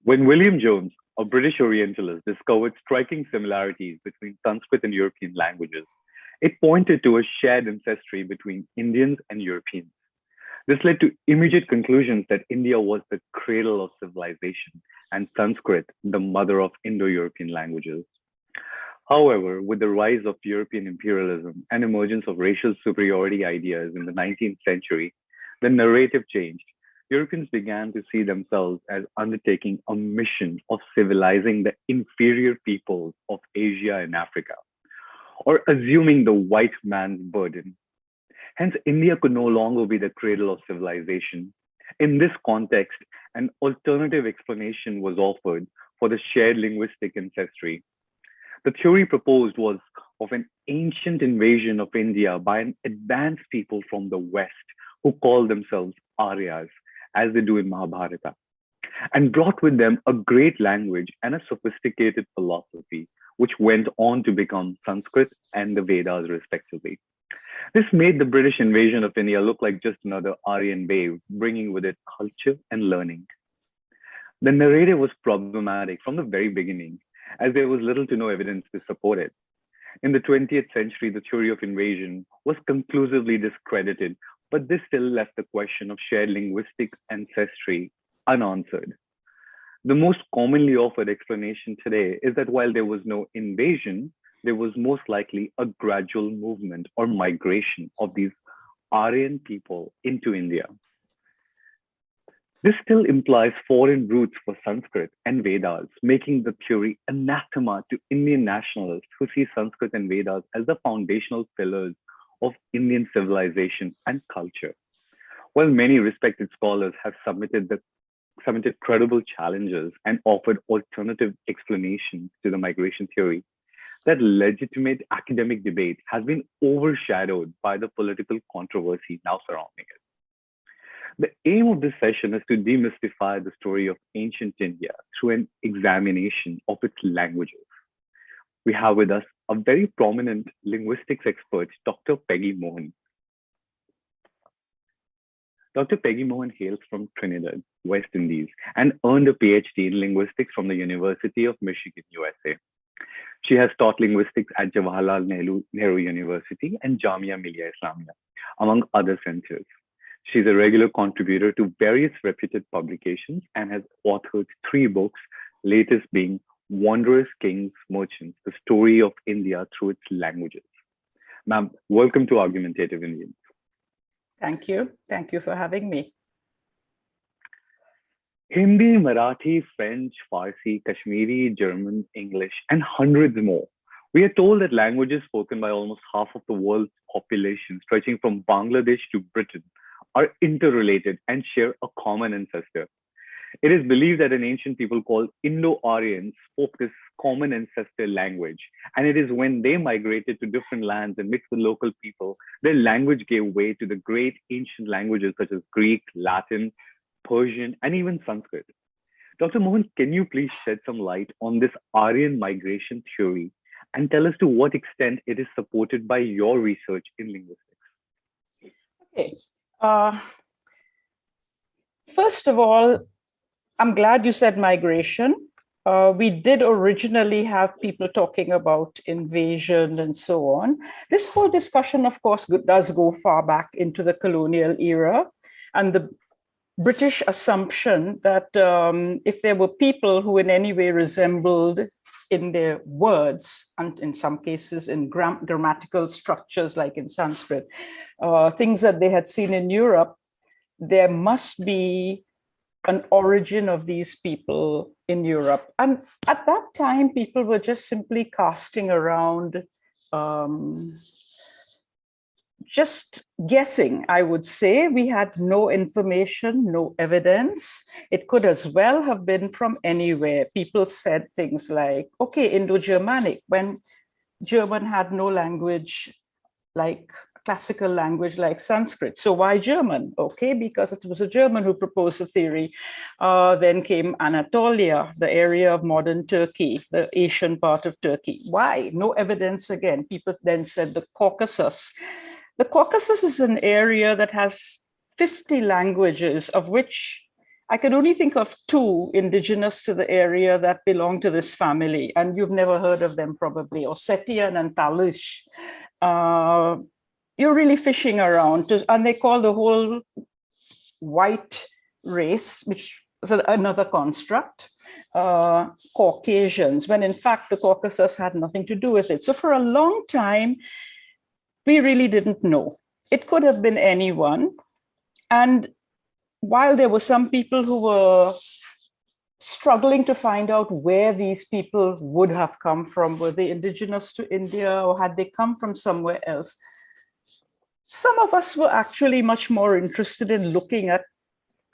When William Jones, a British Orientalist, discovered striking similarities between Sanskrit and European languages, it pointed to a shared ancestry between Indians and Europeans. This led to immediate conclusions that India was the cradle of civilization and Sanskrit the mother of Indo European languages. However, with the rise of European imperialism and emergence of racial superiority ideas in the 19th century, the narrative changed. Europeans began to see themselves as undertaking a mission of civilizing the inferior peoples of Asia and Africa, or assuming the white man's burden. Hence, India could no longer be the cradle of civilization. In this context, an alternative explanation was offered for the shared linguistic ancestry. The theory proposed was of an ancient invasion of India by an advanced people from the West who called themselves Aryas, as they do in Mahabharata, and brought with them a great language and a sophisticated philosophy, which went on to become Sanskrit and the Vedas, respectively. This made the British invasion of India look like just another Aryan wave, bringing with it culture and learning. The narrative was problematic from the very beginning, as there was little to no evidence to support it. In the 20th century, the theory of invasion was conclusively discredited, but this still left the question of shared linguistic ancestry unanswered. The most commonly offered explanation today is that while there was no invasion, there was most likely a gradual movement or migration of these Aryan people into India. This still implies foreign roots for Sanskrit and Vedas, making the theory anathema to Indian nationalists who see Sanskrit and Vedas as the foundational pillars of Indian civilization and culture. While many respected scholars have submitted credible challenges and offered alternative explanations to the migration theory, that legitimate academic debate has been overshadowed by the political controversy now surrounding it. The aim of this session is to demystify the story of ancient India through an examination of its languages. We have with us a very prominent linguistics expert, Dr. Peggy Mohan. Dr. Peggy Mohan hails from Trinidad, West Indies, and earned a PhD in linguistics from the University of Michigan, USA. She has taught linguistics at Jawaharlal Nehru University and Jamia Millia Islamia, among other centers. She's a regular contributor to various reputed publications and has authored 3 books, latest being Wanderers, Kings, Merchants, The Story of India Through Its Languages. Ma'am, welcome to Argumentative Indians. Thank you. Thank you for having me. Hindi, Marathi, French, Farsi, Kashmiri, German, English, and hundreds more. We are told that languages spoken by almost half of the world's population, stretching from Bangladesh to Britain, are interrelated and share a common ancestor. It is believed that an ancient people called Indo-Aryans spoke this common ancestor language, and it is when they migrated to different lands and mixed with local people, their language gave way to the great ancient languages such as Greek, Latin, Persian, and even Sanskrit. Dr. Mohan, can you please shed some light on this Aryan migration theory and tell us to what extent it is supported by your research in linguistics? Okay. First of all, I'm glad you said migration. We did originally have people talking about invasion and so on. This whole discussion, of course, does go far back into the colonial era and the British assumption that if there were people who in any way resembled in their words, and in some cases in grammatical structures like in Sanskrit, things that they had seen in Europe, there must be an origin of these people in Europe. And at that time, people were just simply casting around, just guessing, I would say. We had no information, no evidence. It could as well have been from anywhere. People said things like, okay, Indo-Germanic, when German had no language like classical language like Sanskrit. So why German? Okay, because it was a German who proposed the theory. Then came Anatolia, the area of modern Turkey, the Asian part of Turkey. Why? No evidence again. People then said the Caucasus. The Caucasus is an area that has 50 languages, of which I can only think of two indigenous to the area that belong to this family, and you've never heard of them probably, Ossetian and Talysh. You're really fishing around, and they call the whole white race, which is another construct, Caucasians, when in fact the Caucasus had nothing to do with it. So for a long time, we really didn't know. It could have been anyone. And while there were some people who were struggling to find out where these people would have come from, were they indigenous to India or had they come from somewhere else, some of us were actually much more interested in looking at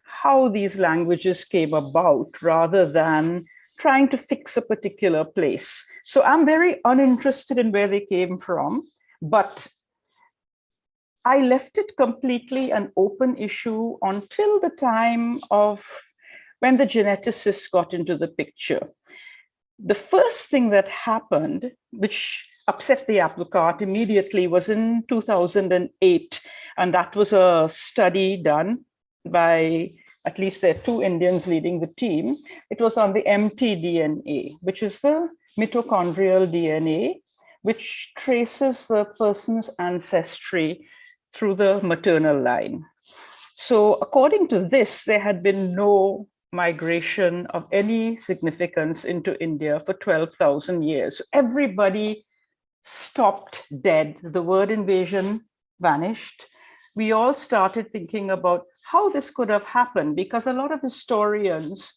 how these languages came about rather than trying to fix a particular place. So I'm very uninterested in where they came from, but I left it completely an open issue until the time of when the geneticists got into the picture. The first thing that happened, which upset the apple cart immediately, was in 2008. And that was a study done by, at least there are two Indians leading the team. It was on the mtDNA, which is the mitochondrial DNA, which traces the person's ancestry through the maternal line. So according to this, there had been no migration of any significance into India for 12,000 years. So everybody stopped dead. The word invasion vanished. We all started thinking about how this could have happened, because a lot of historians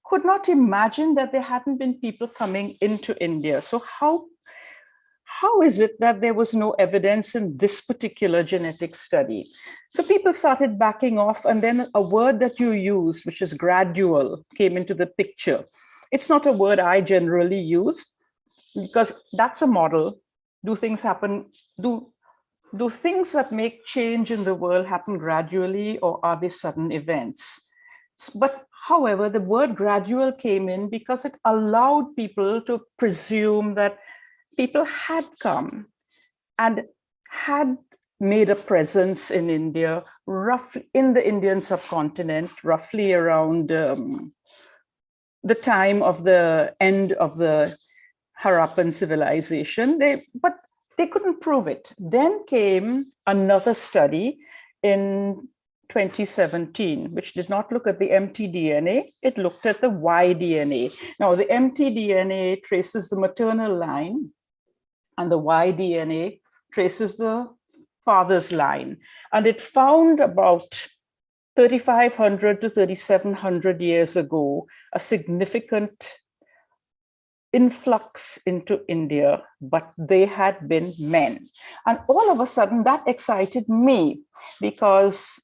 could not imagine that there hadn't been people coming into India. So how is it that there was no evidence in this particular genetic study? So people started backing off, and then a word that you used, which is gradual, came into the picture. It's not a word I generally use because that's a model. Do things happen? Do things that make change in the world happen gradually, or are they sudden events? But however, the word gradual came in because it allowed people to presume that people had come and had made a presence in India, roughly in the Indian subcontinent, roughly around the time of the end of the Harappan civilization. But they couldn't prove it. Then came another study in 2017, which did not look at the mtDNA, it looked at the Y-DNA. Now, the mtDNA traces the maternal line, and the Y-DNA traces the father's line. And it found about 3,500 to 3,700 years ago, a significant influx into India, but they had been men. And all of a sudden that excited me, because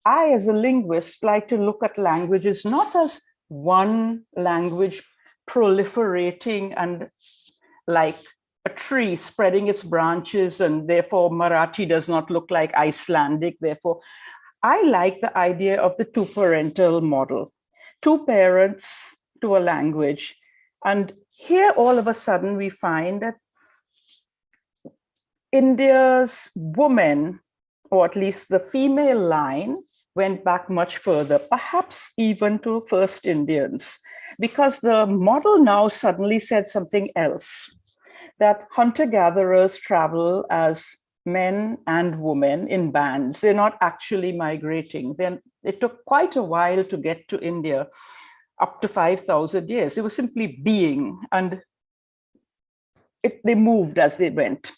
I, as a linguist, like to look at languages not as one language proliferating and like a tree spreading its branches, and therefore Marathi does not look like Icelandic. Therefore, I like the idea of the two-parental model, two parents to a language. And here, all of a sudden, we find that India's women, or at least the female line, went back much further, perhaps even to first Indians, because the model now suddenly said something else, that hunter-gatherers travel as men and women in bands. They're not actually migrating. It took quite a while to get to India, up to 5,000 years. It was simply being, and they moved as they went.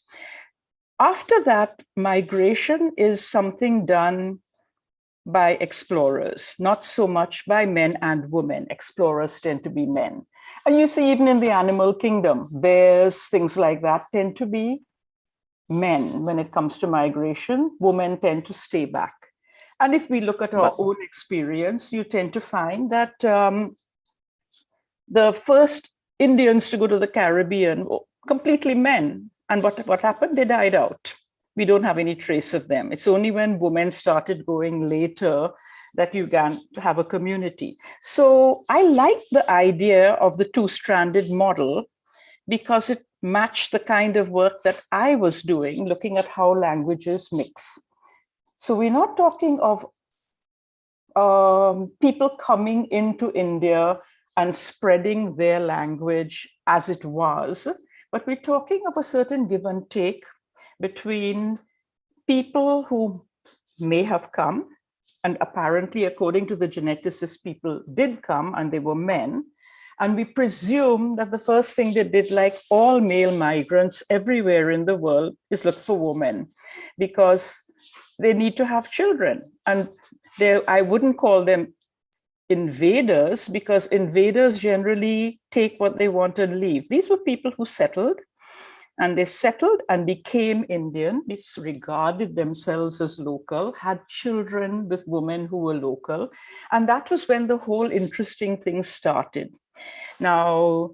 After that, migration is something done by explorers, not so much by men and women. Explorers tend to be men. And you see, even in the animal kingdom, bears, things like that tend to be men when it comes to migration. Women tend to stay back. And if we look at our own experience, you tend to find that the first Indians to go to the Caribbean were completely men. And what happened? They died out. We don't have any trace of them. It's only when women started going later that you can have a community. So I like the idea of the two-stranded model because it matched the kind of work that I was doing, looking at how languages mix. So we're not talking of people coming into India and spreading their language as it was, but we're talking of a certain give and take between people who may have come, and apparently, according to the geneticists, people did come and they were men. And we presume that the first thing they did, like all male migrants everywhere in the world, is look for women because they need to have children. And I wouldn't call them invaders because invaders generally take what they want and leave. These were people who settled, and they settled and became Indian, disregarded themselves as local, had children with women who were local. And that was when the whole interesting thing started. Now,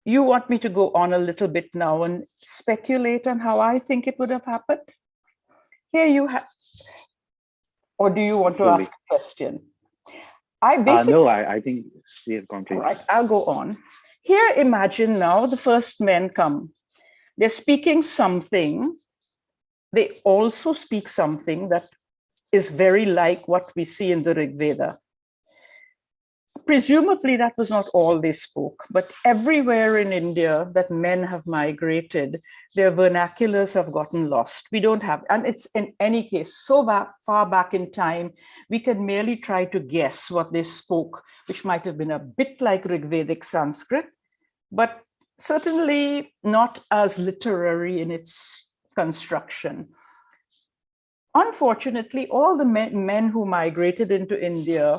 you want me to go on a little bit now and speculate on how I think it would have happened? Here you have, or do you want to ask a question? No, I think we have gone. All right, I'll go on. Here, imagine now the first men come. They're speaking something. They also speak something that is very like what we see in the Rigveda. Presumably, that was not all they spoke, but everywhere in India that men have migrated, their vernaculars have gotten lost. We don't have, and it's in any case, so far back in time, we can merely try to guess what they spoke, which might have been a bit like Rigvedic Sanskrit, but certainly not as literary in its construction. Unfortunately, all the men who migrated into India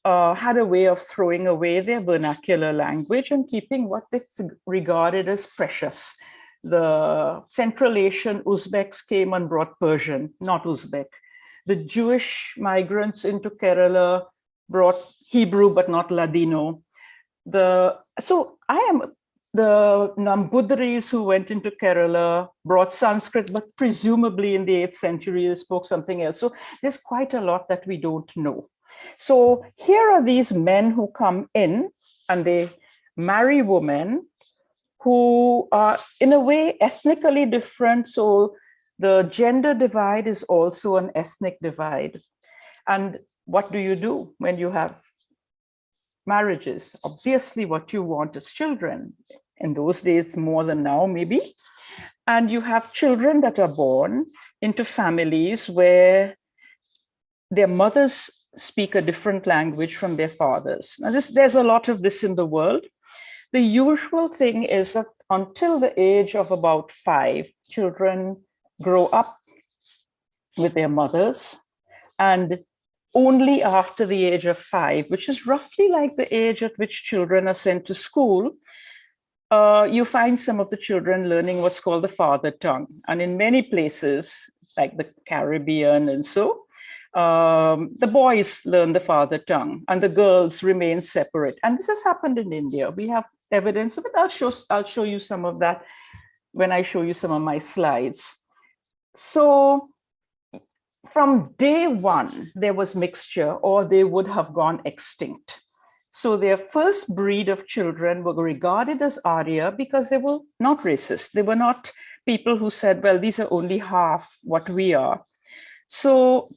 had a way of throwing away their vernacular language and keeping what they regarded as precious. The Central Asian Uzbeks came and brought Persian, not Uzbek. The Jewish migrants into Kerala brought Hebrew, but not Ladino. The Nambudris who went into Kerala brought Sanskrit, but presumably in the 8th century, they spoke something else. So there's quite a lot that we don't know. So here are these men who come in and they marry women who are in a way ethnically different. So the gender divide is also an ethnic divide. And what do you do when you have marriages? Obviously, what you want is children. In those days, more than now, maybe. And you have children that are born into families where their mothers speak a different language from their fathers. Now, there's a lot of this in the world. The usual thing is that until the age of about 5, children grow up with their mothers, and only after the age of 5, which is roughly like the age at which children are sent to school, you find some of the children learning what's called the father tongue. And in many places, like the Caribbean and so, the boys learn the father tongue and the girls remain separate. And this has happened in India. We have evidence of it. I'll show you some of that when I show you some of my slides. So from day one, there was mixture, or they would have gone extinct. So their first breed of children were regarded as Arya because they were not racist. They were not people who said, well, these are only half what we are. So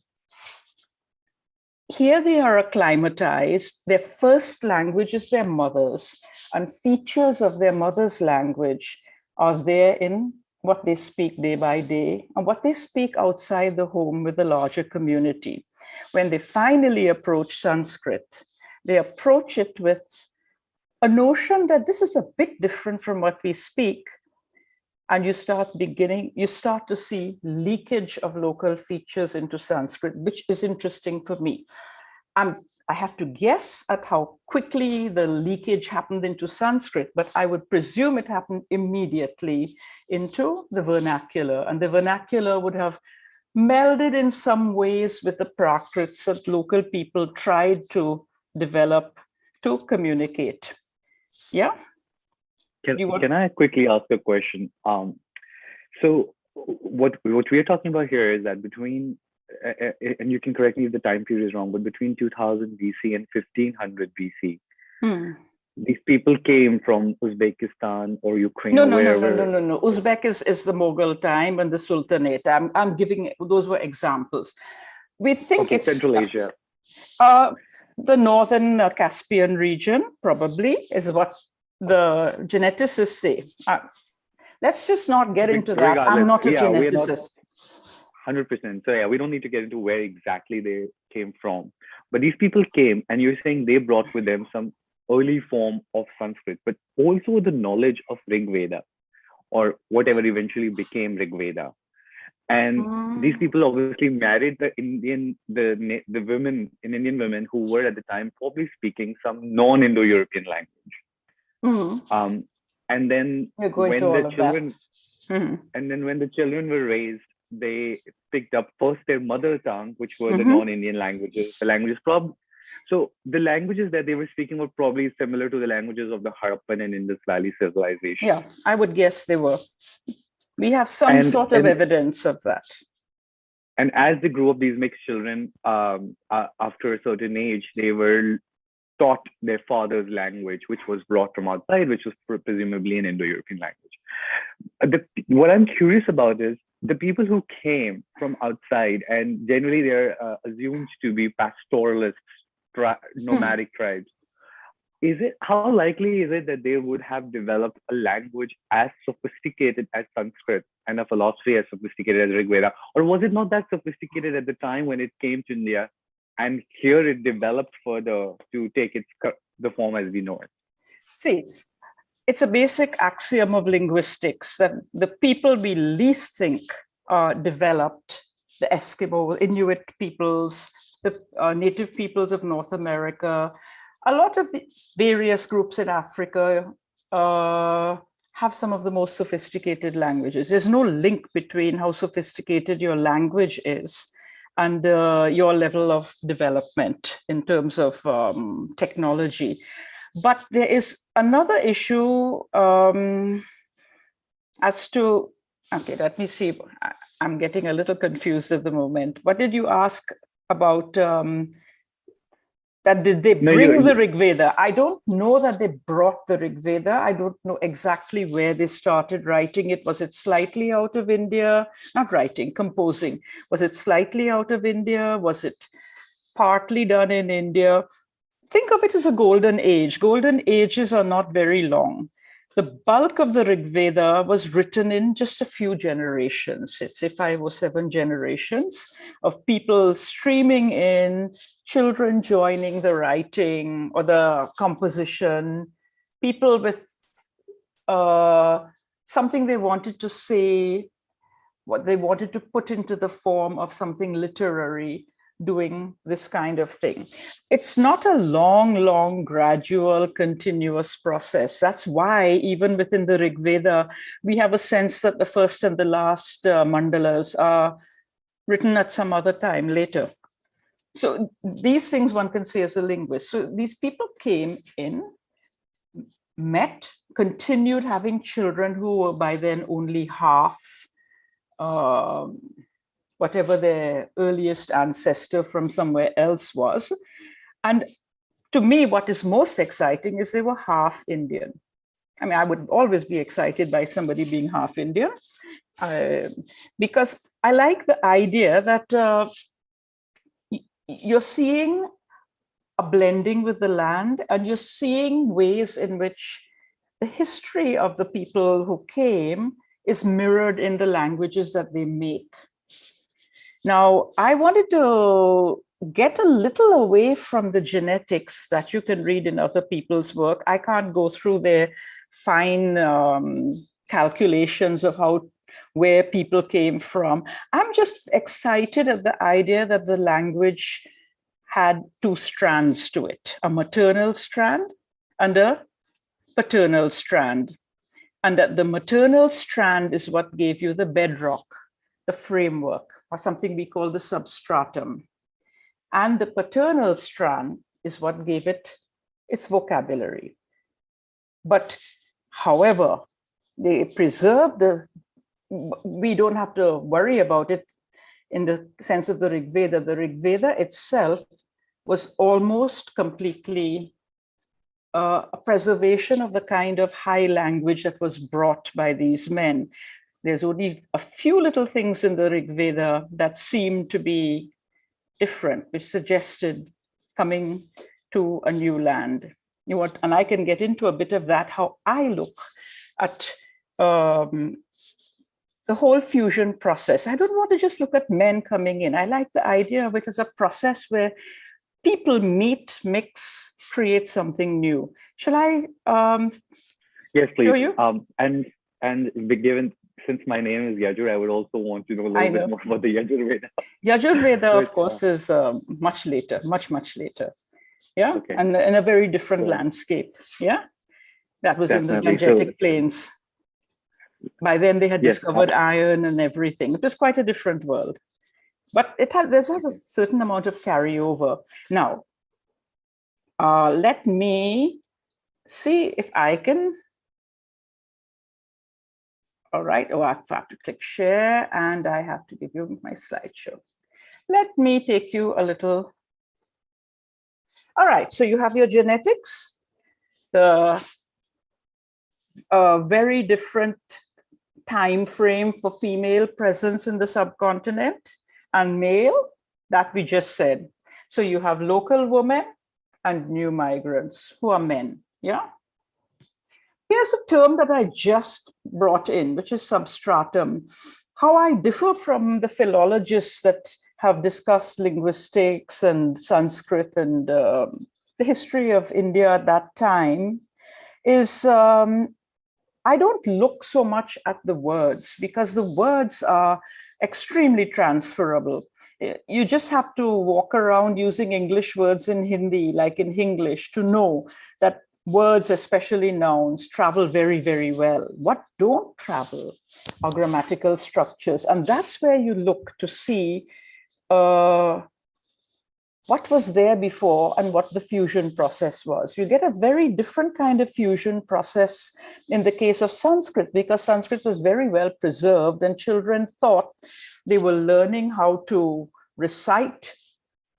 here they are acclimatized. Their first language is their mother's, and features of their mother's language are there in what they speak day by day and what they speak outside the home with the larger community. When they finally approach Sanskrit, they approach it with a notion that this is a bit different from what we speak. And you start to see leakage of local features into Sanskrit, which is interesting for me. I have to guess at how quickly the leakage happened into Sanskrit, but I would presume it happened immediately into the vernacular. And the vernacular would have melded in some ways with the Prakrits that local people tried to develop to communicate. Yeah? Can I quickly ask a question? So what we are talking about here is that between, and you can correct me if the time period is wrong, but between 2000 BC and 1500 BC, these people came from Uzbekistan or Ukraine. No. Uzbek is the Mughal time and the Sultanate. I'm giving, those were examples. We think Okay, it's Central Asia. the northern Caspian region, probably, is what the geneticists say. Let's just not get into that. I'm Regardless, not a yeah, we're not geneticist. 100%. So yeah, we don't need to get into where exactly they came from. But these people came, and you're saying they brought with them some early form of Sanskrit, but also the knowledge of Rigveda, or whatever eventually became Rigveda. And these people obviously married the women in Indian women who were at the time probably speaking some non-Indo-European language. And then when the children and then when the children were raised, they picked up first their mother tongue, which were the non-Indian languages, the languages so the languages that they were speaking were probably similar to the languages of the Harappan and Indus Valley civilization. Yeah, I would guess they were. We have some sort of evidence of that. And as they grew up, these mixed children, after a certain age, they were taught their father's language, which was brought from outside, which was presumably an Indo-European language. What I'm curious about is the people who came from outside, and generally they're assumed to be pastoralists, nomadic tribes. How likely is it that they would have developed a language as sophisticated as Sanskrit and a philosophy as sophisticated as Rigveda? Or was it not that sophisticated at the time when it came to India, and here it developed further to take the form as we know it? See, it's a basic axiom of linguistics that the people we least think developed, the Eskimo, Inuit peoples, the native peoples of North America, a lot of the various groups in Africa have some of the most sophisticated languages. There's no link between how sophisticated your language is and your level of development in terms of technology. But there is another issue as to, okay, let me see. I'm getting a little confused at the moment. What did you ask about? That did they bring the Rigveda? I don't know that they brought the Rigveda. I don't know exactly where they started writing it. Was it slightly out of India? Not writing, composing. Was it slightly out of India? Was it partly done in India? Think of it as a golden age. Golden ages are not very long. The bulk of the Rigveda was written in just a few generations. It's 5 or 7 generations of people streaming in, children joining the writing or the composition, people with something they wanted to say, what they wanted to put into the form of something literary, doing this kind of thing. It's not a long, gradual, continuous process. That's why even within the Rigveda, we have a sense that the first and the last mandalas are written at some other time later. So these things one can say as a linguist. So these people came in, met, continued having children who were by then only half whatever their earliest ancestor from somewhere else was. And to me, what is most exciting is they were half Indian. I mean, I would always be excited by somebody being half Indian because I like the idea that you're seeing a blending with the land, and you're seeing ways in which the history of the people who came is mirrored in the languages that they make. Now, I wanted to get a little away from the genetics that you can read in other people's work. I can't go through their fine calculations of where people came from. I'm just excited at the idea that the language had 2 strands to it, a maternal strand and a paternal strand. And that the maternal strand is what gave you the bedrock, the framework, or something we call the substratum. And the paternal strand is what gave it its vocabulary. But however, they preserved we don't have to worry about it in the sense of the Rigveda. The Rigveda itself was almost completely a preservation of the kind of high language that was brought by these men. There's only a few little things in the Rigveda that seem to be different, which suggested coming to a new land. And I can get into a bit of that, how I look at the whole fusion process. I don't want to just look at men coming in. I like the idea of it as a process where people meet, mix, create something new. Shall I Yes, please. show you? And given, since my name is Yajur, I would also want to know a little bit more about the Yajurveda. Yajurveda, of course, is much later, much later. Yeah, okay. And in a very different landscape. Yeah, that was definitely in the Gangetic Plains. By then, they had discovered iron and everything. It was quite a different world, but there's a certain amount of carryover. Now, let me see if I can. All right. Oh, I have to click share, and I have to give you my slideshow. Let me take you a little. All right, so you have your genetics, the very different time frame for female presence in the subcontinent, and male, that we just said. So you have local women and new migrants who are men, yeah? Here's a term that I just brought in, which is substratum. How I differ from the philologists that have discussed linguistics and Sanskrit and the history of India at that time is I don't look so much at the words, because the words are extremely transferable. You just have to walk around using English words in Hindi, like in Hinglish, to know that words, especially nouns, travel very, very well. What don't travel are grammatical structures. And that's where you look to see what was there before and what the fusion process was. You get a very different kind of fusion process in the case of Sanskrit, because Sanskrit was very well preserved and children thought they were learning how to recite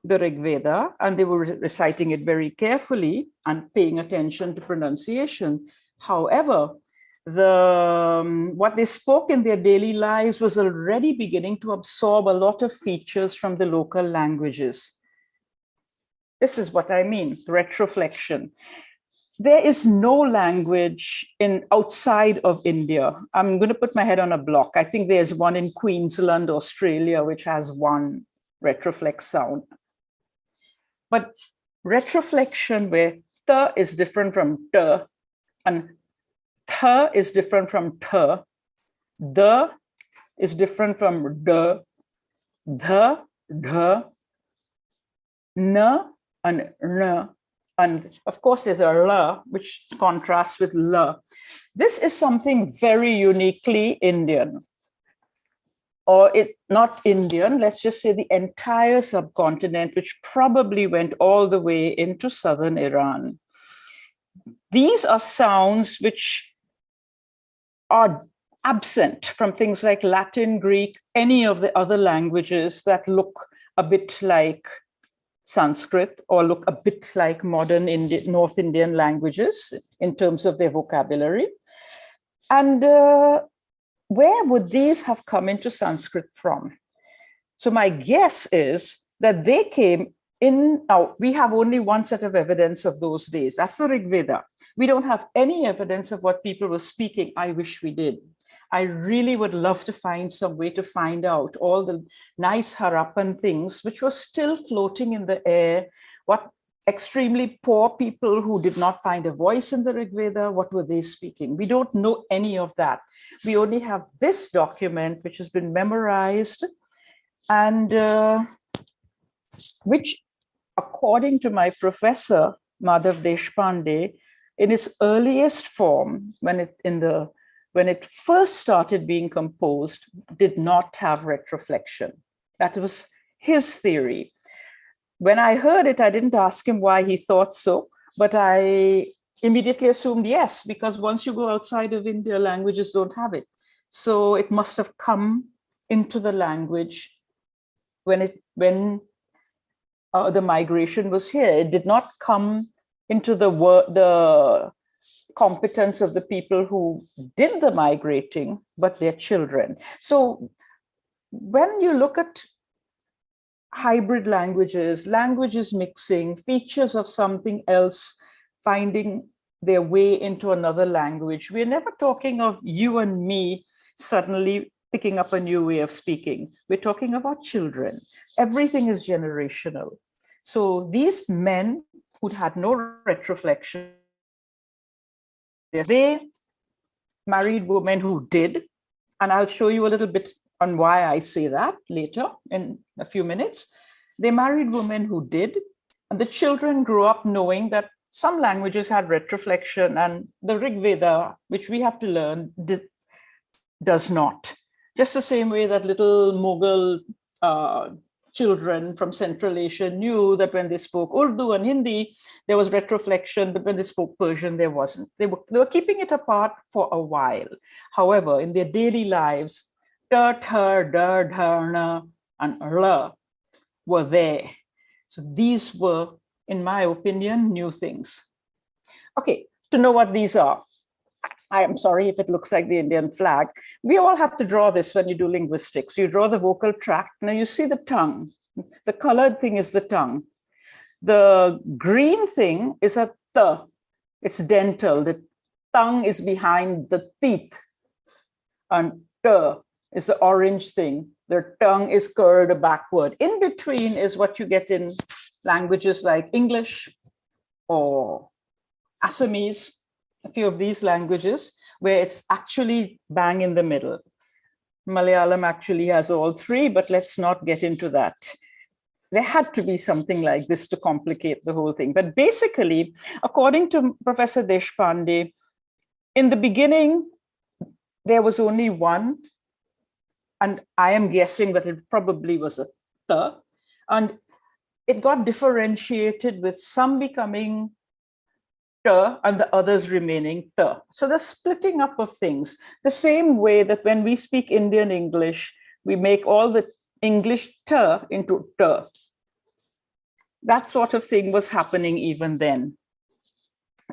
the Rigveda, and they were reciting it very carefully and paying attention to pronunciation. However, what they spoke in their daily lives was already beginning to absorb a lot of features from the local languages. This is what I mean, retroflexion. There is no language outside of India. I'm going to put my head on a block. I think there's one in Queensland, Australia, which has one retroflex sound. But retroflexion, where th is different from t, and th is different from t, the is different from the, n, and n. And of course, there's a l, which contrasts with l. This is something very uniquely Indian. Or not Indian, let's just say the entire subcontinent, which probably went all the way into southern Iran. These are sounds which are absent from things like Latin, Greek, any of the other languages that look a bit like Sanskrit or look a bit like modern North Indian languages in terms of their vocabulary. And where would these have come into Sanskrit from? So my guess is that they came in. Now, we have only one set of evidence of those days. That's the Rigveda. We don't have any evidence of what people were speaking. I wish we did. I really would love to find some way to find out all the nice Harappan things which were still floating in the air. What extremely poor people who did not find a voice in the Rigveda, what were they speaking? We don't know any of that. We only have this document which has been memorized and which, according to my professor, Madhav Deshpande, in its earliest form, when it first started being composed, did not have retroflexion. That was his theory. When I heard it, I didn't ask him why he thought so, but I immediately assumed yes, because once you go outside of India, languages don't have it. So it must have come into the language when the migration was here. It did not come into the competence of the people who did the migrating, but their children. So when you look at hybrid languages, languages mixing, features of something else finding their way into another language. We're never talking of you and me suddenly picking up a new way of speaking. We're talking about children. Everything is generational. So these men who'd had no retroflexion, they married women who did. And I'll show you a little bit on why I say that later in a few minutes. They married women who did, and the children grew up knowing that some languages had retroflexion, and the Rigveda, which we have to learn, does not. Just the same way that little Mughal children from Central Asia knew that when they spoke Urdu and Hindi, there was retroflexion, but when they spoke Persian, there wasn't. They were keeping it apart for a while. However, in their daily lives, ter, der, dharna, and la were there. So these were, in my opinion, new things. Okay, to know what these are. I am sorry if it looks like the Indian flag. We all have to draw this when you do linguistics. You draw the vocal tract. Now you see the tongue. The colored thing is the tongue. The green thing is a th. It's dental. The tongue is behind the teeth. And t is the orange thing. The tongue is curled backward. In between is what you get in languages like English or Assamese, a few of these languages, where it's actually bang in the middle. Malayalam actually has all three, but let's not get into that. There had to be something like this to complicate the whole thing. But basically, according to Professor Deshpande, in the beginning, there was only one, and I am guessing that it probably was a th, and it got differentiated with some becoming t and the others remaining th. So the splitting up of things, the same way that when we speak Indian English, we make all the English t into t. That sort of thing was happening even then.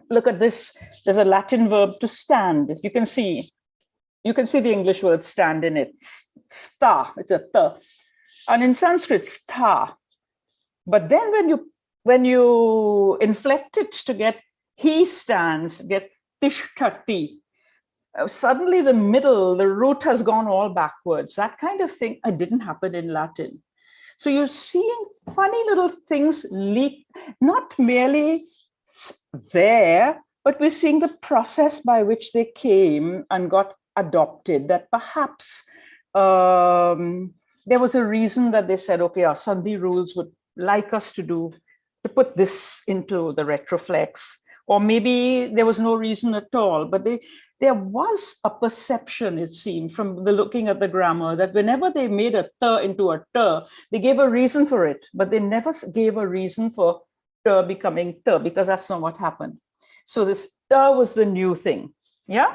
Look at this. There's a Latin verb to stand. You can see the English word stand in it. Sta, it's a th. And in Sanskrit, sta. But then when you inflect it to get he stands, get tishtati, suddenly the middle, the root has gone all backwards. That kind of thing didn't happen in Latin. So you're seeing funny little things leak, not merely there, but we're seeing the process by which they came and got adopted, that perhaps there was a reason that they said, okay, our Sandhi rules would like us to put this into the retroflex, or maybe there was no reason at all, but there was a perception, it seemed, from the looking at the grammar, that whenever they made a th into a t, they gave a reason for it, but they never gave a reason for t becoming th, because that's not what happened. So this t was the new thing. Yeah.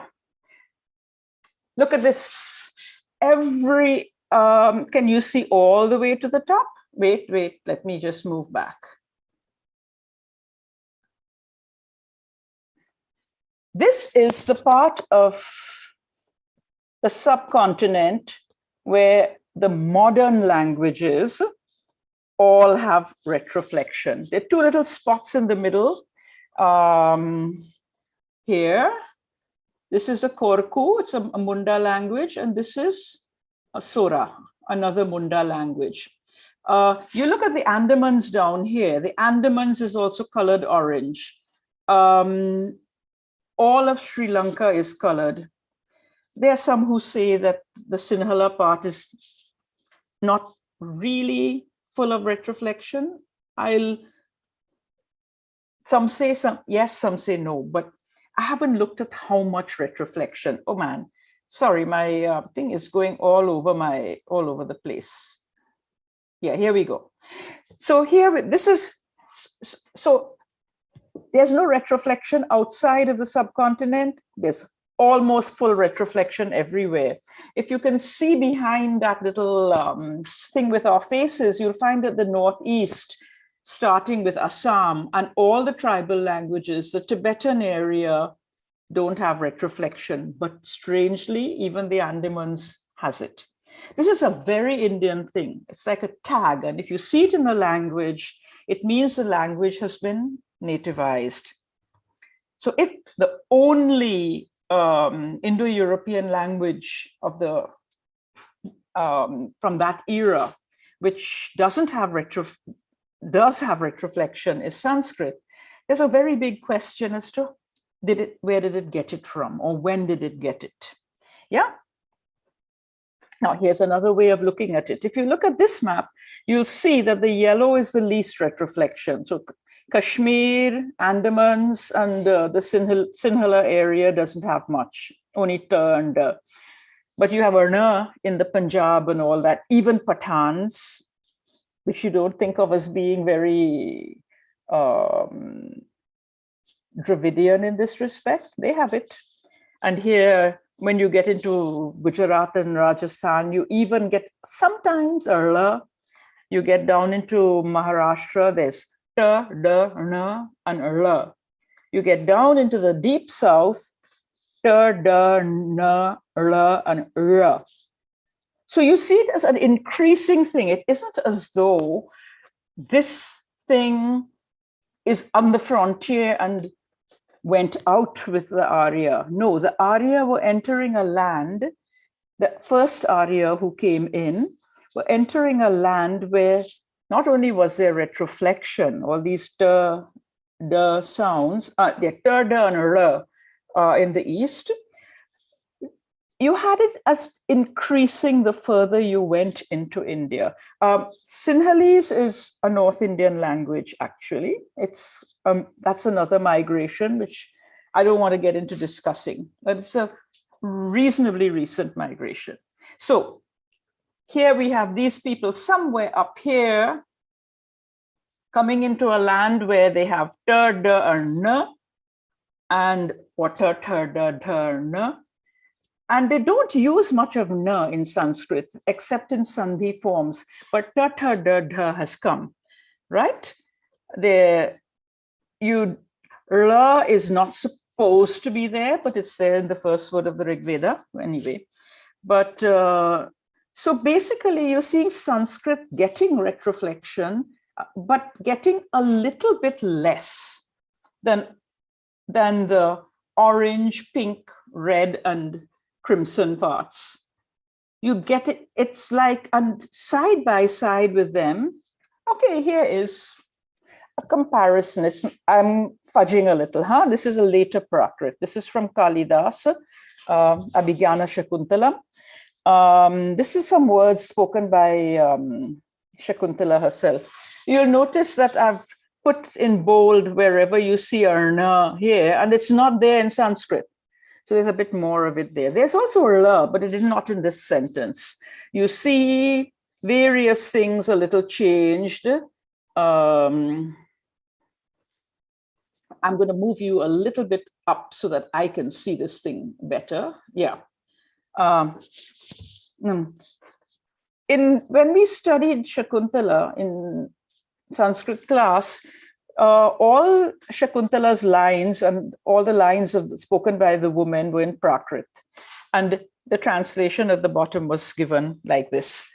Look at this. Can you see all the way to the top? Wait, let me just move back. This is the part of the subcontinent where the modern languages all have retroflexion. There are two little spots in the middle. Here, this is a Korku, it's a Munda language, and this is a Sora, another Munda language. You look at the Andamans down here. The Andamans is also colored orange. All of Sri Lanka is colored. There are some who say that the Sinhala part is not really full of retroflexion. Some say yes, some say no, but I haven't looked at how much retroflexion. Oh man, sorry, my thing is going all over the place. Yeah, here we go. So there's no retroflexion outside of the subcontinent. There's almost full retroflexion everywhere. If you can see behind that little thing with our faces, you'll find that the Northeast, starting with Assam and all the tribal languages, the Tibetan area don't have retroflexion, but strangely, even the Andamans has it. This is a very Indian thing. It's like a tag. And if you see it in a language, it means the language has been nativized. So if the only Indo-European language of the from that era, which does have retroflexion, is Sanskrit, there's a very big question as to where did it get it from, or when did it get it? Yeah. Now, here's another way of looking at it. If you look at this map, you'll see that the yellow is the least retroflexion. So Kashmir, Andamans, and the Sinhala area doesn't have much, only turned. But you have Arna in the Punjab and all that, even Pathans, which you don't think of as being very Dravidian in this respect, they have it. And here, when you get into Gujarat and Rajasthan, you even get sometimes Arla. You get down into Maharashtra, there's Ta, Da, Na, and Arla. You get down into the deep south, Ta, Da, Na, Arla, and Ra. So you see it as an increasing thing. It isn't as though this thing is on the frontier and went out with the Arya. No, the Arya were entering a land, the first Arya who came in, were entering a land where not only was there retroflexion, all these da sounds, the ta, da, and ra in the east, you had it as increasing the further you went into India. Sinhalese is a North Indian language, actually. It's that's another migration, which I don't want to get into discussing, but it's a reasonably recent migration. So here we have these people somewhere up here coming into a land where they have ta, da, and na, and wata, ta, da, da, na. And they don't use much of na in Sanskrit, except in sandhi forms, but ta, ta, da, da has come, right? La is not supposed to be there, but it's there in the first word of the Rigveda anyway. But so basically you're seeing Sanskrit getting retroflexion, but getting a little bit less than the orange, pink, red, and crimson parts. You get it, it's like, and side by side with them, okay, here is a comparison. I'm fudging a little, huh? This is a later Prakrit. This is from Kalidasa, Abhigyana Shakuntala. This is some words spoken by Shakuntala herself. You'll notice that I've put in bold wherever you see Arna here, and it's not there in Sanskrit. So there's a bit more of it there. There's also la, but it is not in this sentence. You see various things a little changed. I'm going to move you a little bit up so that I can see this thing better. Yeah. When we studied Shakuntala in Sanskrit class, all Shakuntala's lines and all the lines spoken by the woman were in Prakrit. And the translation at the bottom was given like this,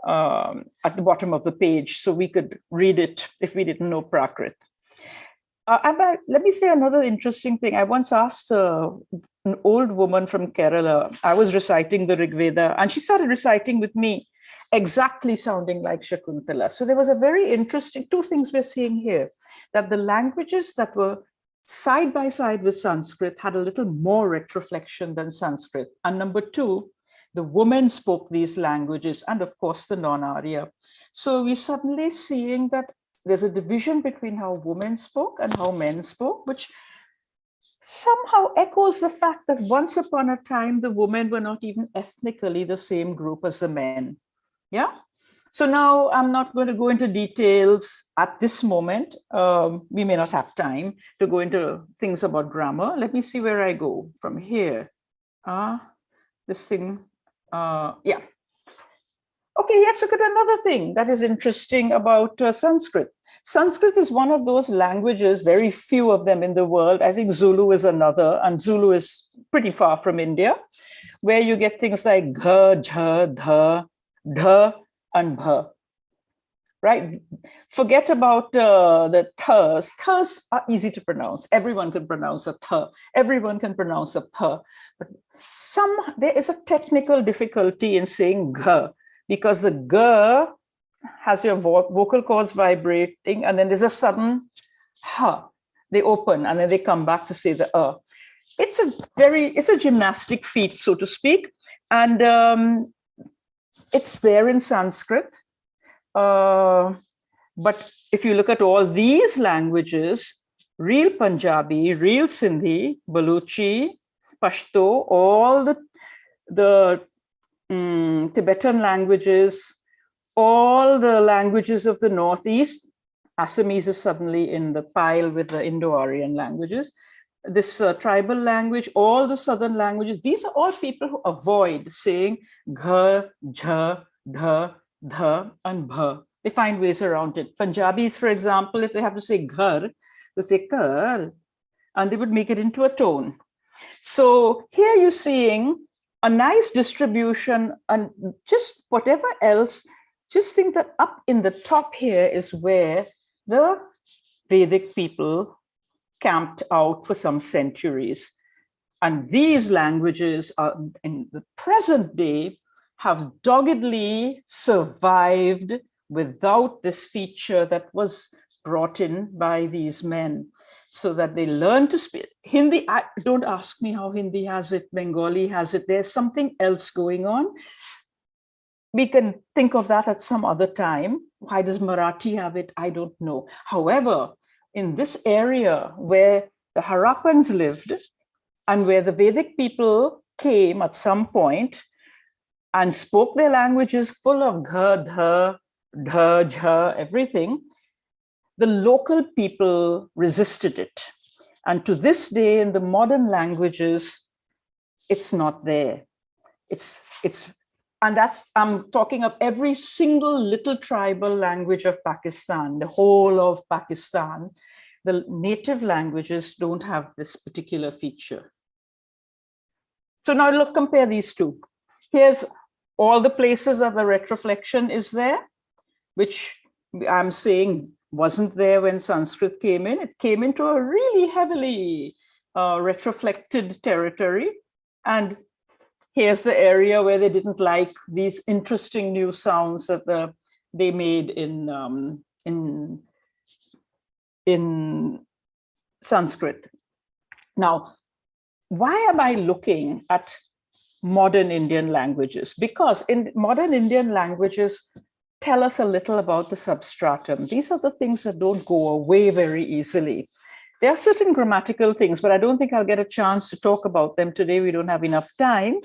at the bottom of the page, so we could read it if we didn't know Prakrit. Let me say another interesting thing. I once asked an old woman from Kerala, I was reciting the Rigveda, and she started reciting with me, exactly sounding like Shakuntala. So there was a very interesting, two things we're seeing here, that the languages that were side by side with Sanskrit had a little more retroflexion than Sanskrit. And number two, the women spoke these languages, and of course the non-Arya. So we're suddenly seeing that there's a division between how women spoke and how men spoke, which somehow echoes the fact that once upon a time, the women were not even ethnically the same group as the men. Yeah. So now I'm not going to go into details at this moment. We may not have time to go into things about grammar. Let me see where I go from here. This thing, yeah. Okay, let's look at another thing that is interesting about Sanskrit. Sanskrit is one of those languages, very few of them in the world. I think Zulu is another, and Zulu is pretty far from India, where you get things like gha, jha, dha, dh, and bh. Right? Forget about the ths. Ths are easy to pronounce. Everyone can pronounce a th. Everyone can pronounce a p. But there is a technical difficulty in saying g, because the g has your vocal cords vibrating, and then there's a sudden h. They open, and then they come back to say the It's a gymnastic feat, so to speak, and it's there in Sanskrit. But if you look at all these languages, real Punjabi, real Sindhi, Baluchi, Pashto, all the Tibetan languages, all the languages of the Northeast, Assamese is suddenly in the pile with the Indo-Aryan languages. This tribal language, all the southern languages, these are all people who avoid saying gha, jha, dha, dha, and bha. They find ways around it. Punjabis, for example, if they have to say ghar, they'll say kar, and they would make it into a tone. So here you're seeing a nice distribution, and just whatever else, just think that up in the top here is where the Vedic people camped out for some centuries. And these languages are, in the present day, have doggedly survived without this feature that was brought in by these men, so that they learn to speak Hindi. Don't ask me how Hindi has it, Bengali has it. There's something else going on. We can think of that at some other time. Why does Marathi have it? I don't know. However, in this area where the Harappans lived and where the Vedic people came at some point and spoke their languages full of gha, dha, dha, jha, everything, the local people resisted it. And to this day, in the modern languages, it's not there. And I'm talking of every single little tribal language of Pakistan, the whole of Pakistan. The native languages don't have this particular feature. So now look, compare these two. Here's all the places that the retroflexion is there, which I'm saying wasn't there when Sanskrit came in. It came into a really heavily retroflected territory. And here's the area where they didn't like these interesting new sounds that they made in Sanskrit. Now, why am I looking at modern Indian languages? Because in modern Indian languages tell us a little about the substratum. These are the things that don't go away very easily. There are certain grammatical things, but I don't think I'll get a chance to talk about them today. We don't have enough time.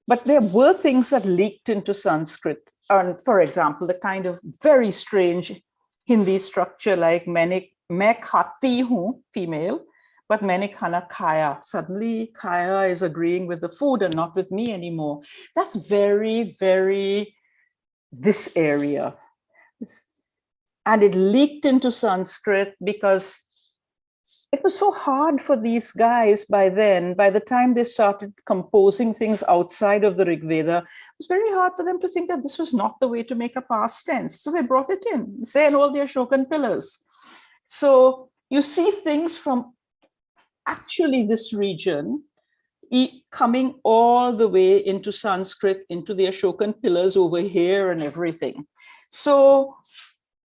But there were things that leaked into Sanskrit. And for example, the kind of very strange Hindi structure like main khati hu, female, but maine khana khaya. Suddenly, khaya is agreeing with the food and not with me anymore. That's very, very this area. And it leaked into Sanskrit because it was so hard for these guys by then. By the time they started composing things outside of the Rigveda, it was very hard for them to think that this was not the way to make a past tense. So they brought it in, say, and all their Ashokan pillars. So you see things from actually this region coming all the way into Sanskrit, into the Ashokan pillars over here and everything. So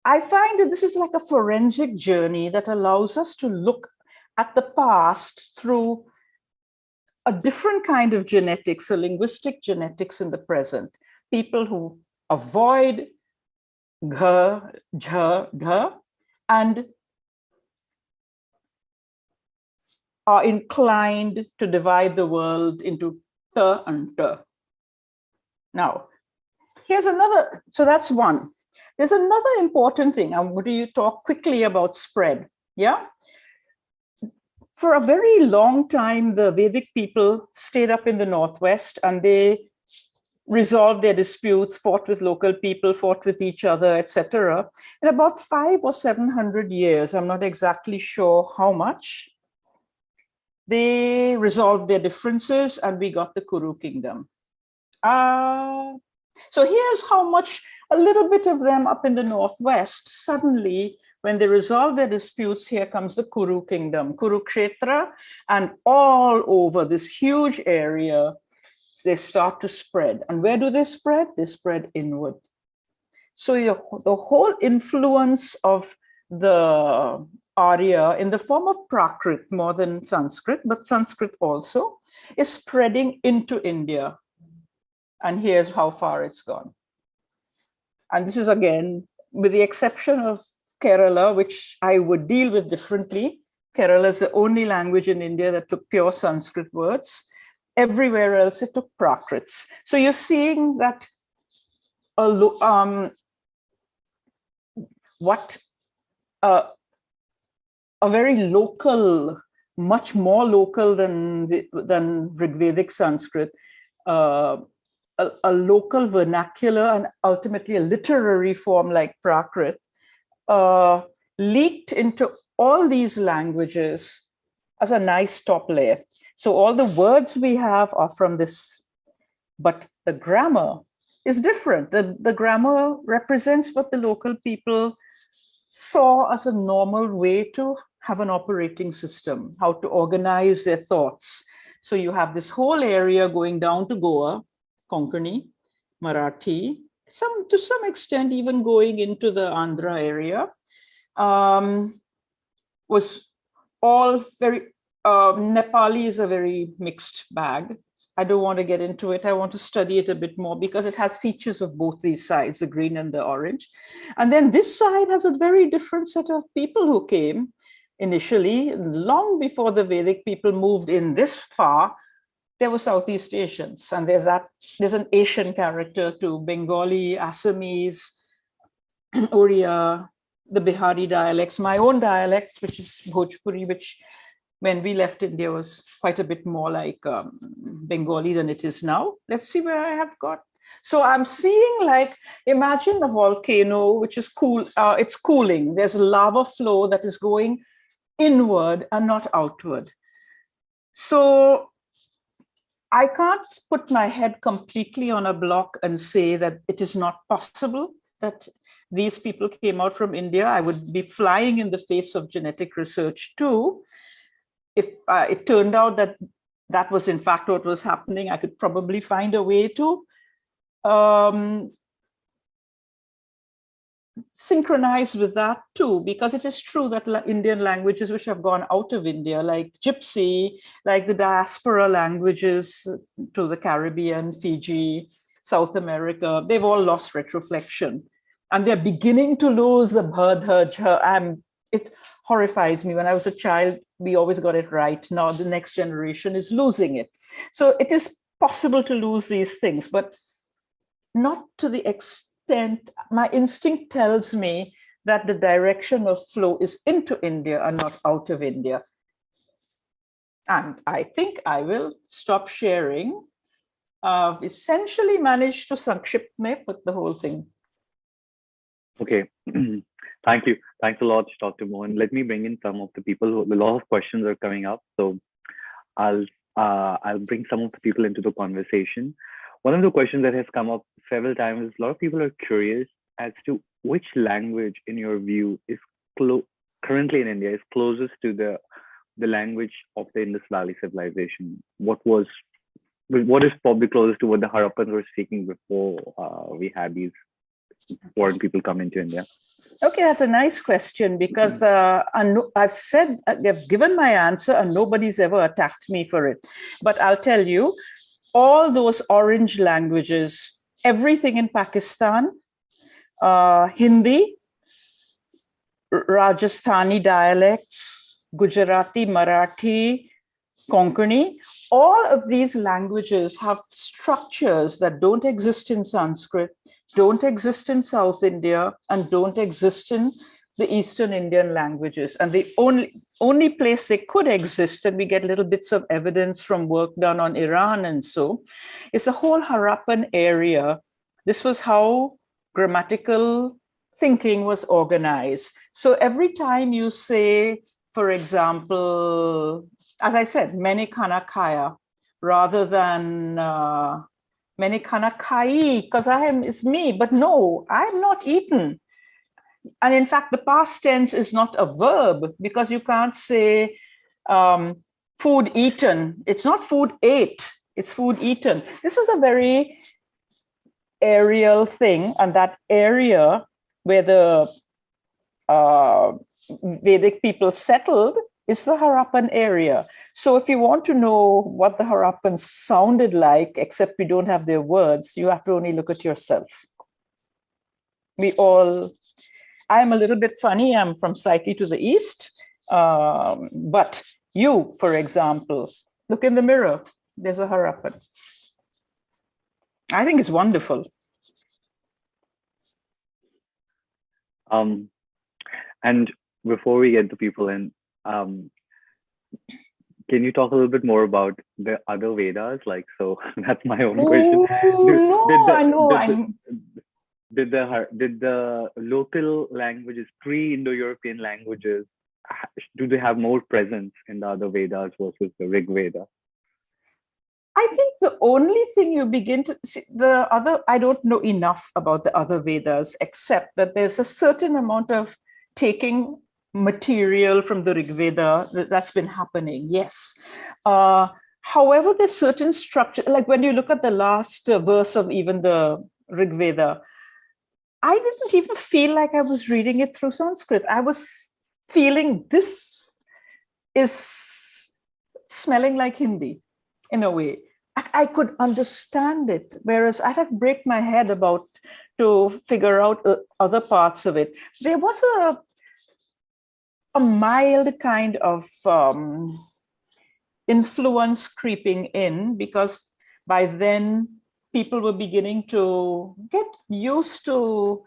I find that this is like a forensic journey that allows us to look at the past through a different kind of genetics, a linguistic genetics in the present. People who avoid gha, jha, dha, and are inclined to divide the world into ta and ta. Now, here's another, so that's one. There's another important thing. I'm going to talk quickly about spread. Yeah. For a very long time, the Vedic people stayed up in the Northwest and they resolved their disputes, fought with local people, fought with each other, etc. In about 500 or 700 years, I'm not exactly sure how much, they resolved their differences and we got the Kuru kingdom. So here's how much a little bit of them up in the northwest, suddenly, when they resolve their disputes, here comes the Kuru kingdom, Kurukshetra, and all over this huge area, they start to spread. And where do they spread? They spread inward. So the whole influence of the Arya in the form of Prakrit, more than Sanskrit, but Sanskrit also, is spreading into India. And here's how far it's gone. And this is, again, with the exception of Kerala, which I would deal with differently. Kerala is the only language in India that took pure Sanskrit words. Everywhere else, it took Prakrits. So you're seeing that a very local, much more local than Rigvedic Sanskrit, a local vernacular and ultimately a literary form like Prakrit, leaked into all these languages as a nice top layer. So all the words we have are from this, but the grammar is different. The grammar represents what the local people saw as a normal way to have an operating system, how to organize their thoughts. So you have this whole area going down to Goa, Konkani, Marathi, to some extent even going into the Andhra area, was all very, Nepali is a very mixed bag. I don't want to get into it. I want to study it a bit more because it has features of both these sides, the green and the orange. And then this side has a very different set of people who came initially, long before the Vedic people moved in this far. There were Southeast Asians, and there's an Asian character to Bengali, Assamese, Oriya, the Bihari dialects, my own dialect, which is Bhojpuri, which when we left India was quite a bit more like Bengali than it is now. Let's see where I have got. So I'm seeing, like, imagine a volcano, which is cool. It's cooling. There's lava flow that is going inward and not outward. So I can't put my head completely on a block and say that it is not possible that these people came out from India. I would be flying in the face of genetic research too. If it turned out that that was in fact what was happening, I could probably find a way to synchronize with that too, because it is true that Indian languages which have gone out of India, like Gypsy, like the diaspora languages to the Caribbean, Fiji, South America, they've all lost retroflexion. And they're beginning to lose the bhad. It horrifies me. When I was a child, we always got it right. Now the next generation is losing it. So it is possible to lose these things, but not to the extent. My instinct tells me that the direction of flow is into India and not out of India. And I think I will stop sharing. I've essentially managed to sankshipt mein put the whole thing. Okay. Thank you. Thanks a lot, Dr. Mohan. Let me bring in some of the people a lot of questions are coming up. So I'll bring some of the people into the conversation. One of the questions that has come up several times is a lot of people are curious as to which language, in your view, is currently in India is closest to the language of the Indus Valley civilization. What is probably closest to what the Harappans were speaking before we had these foreign people come into India? Okay, that's a nice question, because I've given my answer and nobody's ever attacked me for it. But I'll tell you, all those orange languages, everything in Pakistan, Hindi, Rajasthani dialects, Gujarati, Marathi, Konkani, all of these languages have structures that don't exist in Sanskrit, don't exist in South India, and don't exist in the Eastern Indian languages. And the only place they could exist, and we get little bits of evidence from work done on Iran and so, is the whole Harappan area. This was how grammatical thinking was organized. So every time you say, for example, as I said, many khana khaya, rather than Maine khana khai, because it's me, but no, I'm not eaten. And in fact, the past tense is not a verb because you can't say food eaten. It's not food ate, it's food eaten. This is a very aerial thing, and that area where the Vedic people settled is the Harappan area. So if you want to know what the Harappans sounded like, except we don't have their words, you have to only look at yourself. I'm a little bit funny, I'm from slightly to the east, but you, for example, look in the mirror, there's a Harappan. I think it's wonderful. And before we get the people in, can you talk a little bit more about the other Vedas? Like, so that's my own question. Did the local languages, pre-Indo-European languages, do they have more presence in the other Vedas versus the Rigveda? I think the only thing you begin to see, I don't know enough about the other Vedas, except that there's a certain amount of taking material from the Rigveda that's been happening, yes. However, there's certain structure, like when you look at the last verse of even the Rigveda, I didn't even feel like I was reading it through Sanskrit. I was feeling this is smelling like Hindi in a way. I could understand it, whereas I'd have break my head about to figure out other parts of it. There was a mild kind of influence creeping in, because by then people were beginning to get used to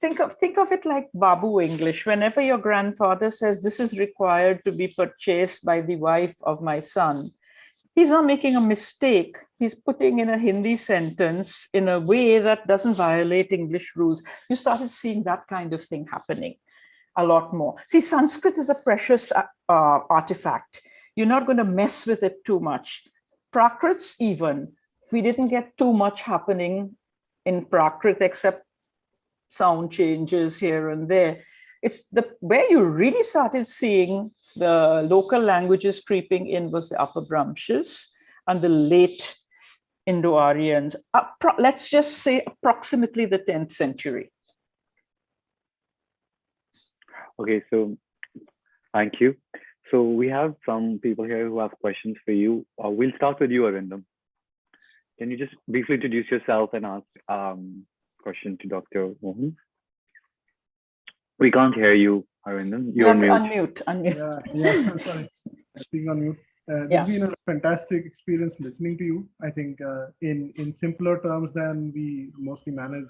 think of it like Babu English. Whenever your grandfather says this is required to be purchased by the wife of my son, he's not making a mistake. He's putting in a Hindi sentence in a way that doesn't violate English rules. You started seeing that kind of thing happening a lot more. See, Sanskrit is a precious artifact. You're not going to mess with it too much. Prakrits even, we didn't get too much happening in Prakrit except sound changes here and there. It's where you really started seeing the local languages creeping in was the Upper Brahmishas and the late Indo-Aryans. Let's just say approximately the 10th century. Okay, so thank you. So we have some people here who have questions for you. We'll start with you, Arindam. Can you just briefly introduce yourself and ask question to Dr. Mohan? We can't hear you, Arindam. You're on mute. Unmute. Yeah, sorry. Being on mute. It's been a fantastic experience listening to you. I think in simpler terms than we mostly manage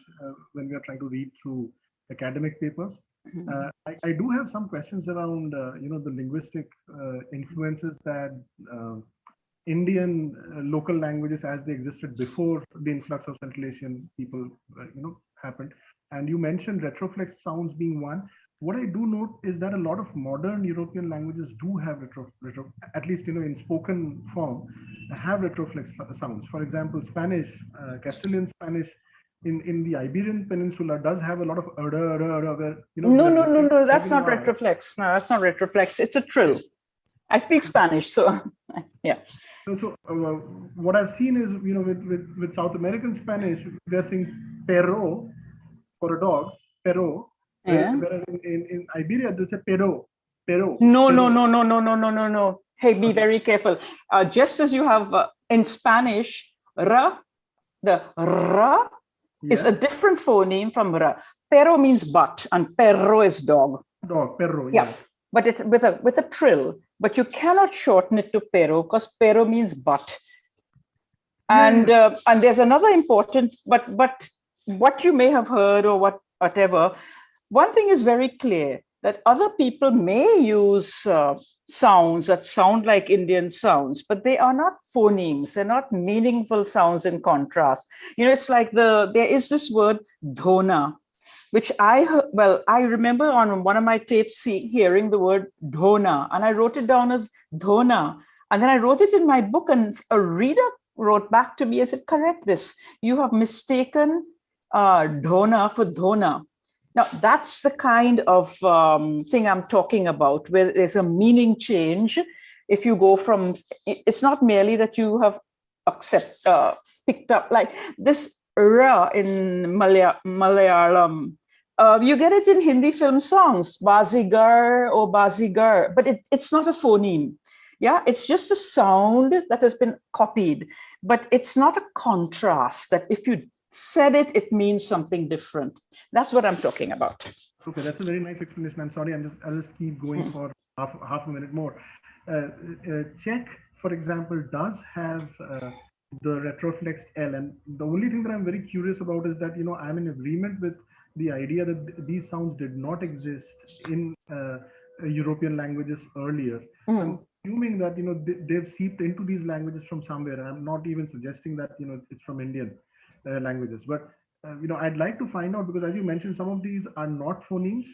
when we are trying to read through academic papers. I do have some questions around the linguistic influences that Indian local languages as they existed before the influx of Central Asian people happened. And you mentioned retroflex sounds being one. What I do note is that a lot of modern European languages do have at least in spoken form, have retroflex sounds. For example, Spanish, Castilian Spanish in the Iberian Peninsula does have a lot of where, No, that's not retroflex. No, that's not retroflex. It's a trill. I speak Spanish, so yeah. So what I've seen is, with South American Spanish, they're saying perro for a dog, perro. Yeah. Whereas in Iberia, they say pero. No. Hey, be very careful. Just as you have in Spanish, ra, the ra is a different phoneme from ra. Pero means but, and perro is dog. Dog, perro. Yeah. But it's with a trill. But you cannot shorten it to pero because pero means but. And there's another important, but what you may have heard or whatever, one thing is very clear, that other people may use sounds that sound like Indian sounds, but they are not phonemes. They're not meaningful sounds in contrast. It's like there is this word dhona, which I remember on one of my tapes hearing the word dhona, and I wrote it down as dhona. And then I wrote it in my book, and a reader wrote back to me and said, correct this. You have mistaken dhona for dhona. Now, that's the kind of thing I'm talking about, where there's a meaning change. If you go from, it's not merely that you have picked up, like this ra in Malayalam. You get it in Hindi film songs, Bazigar or Bazigar, but it's not a phoneme. Yeah, it's just a sound that has been copied, but it's not a contrast that if you said it, it means something different. That's what I'm talking about. Okay, that's a very nice explanation. I'm sorry, I'll just keep going for half a minute more. Czech, for example, does have the retroflexed L, and the only thing that I'm very curious about is that, I'm in agreement with the idea that these sounds did not exist in European languages earlier. I'm assuming that they've seeped into these languages from somewhere, and I'm not even suggesting that it's from Indian languages, but I'd like to find out, because as you mentioned, some of these are not phonemes.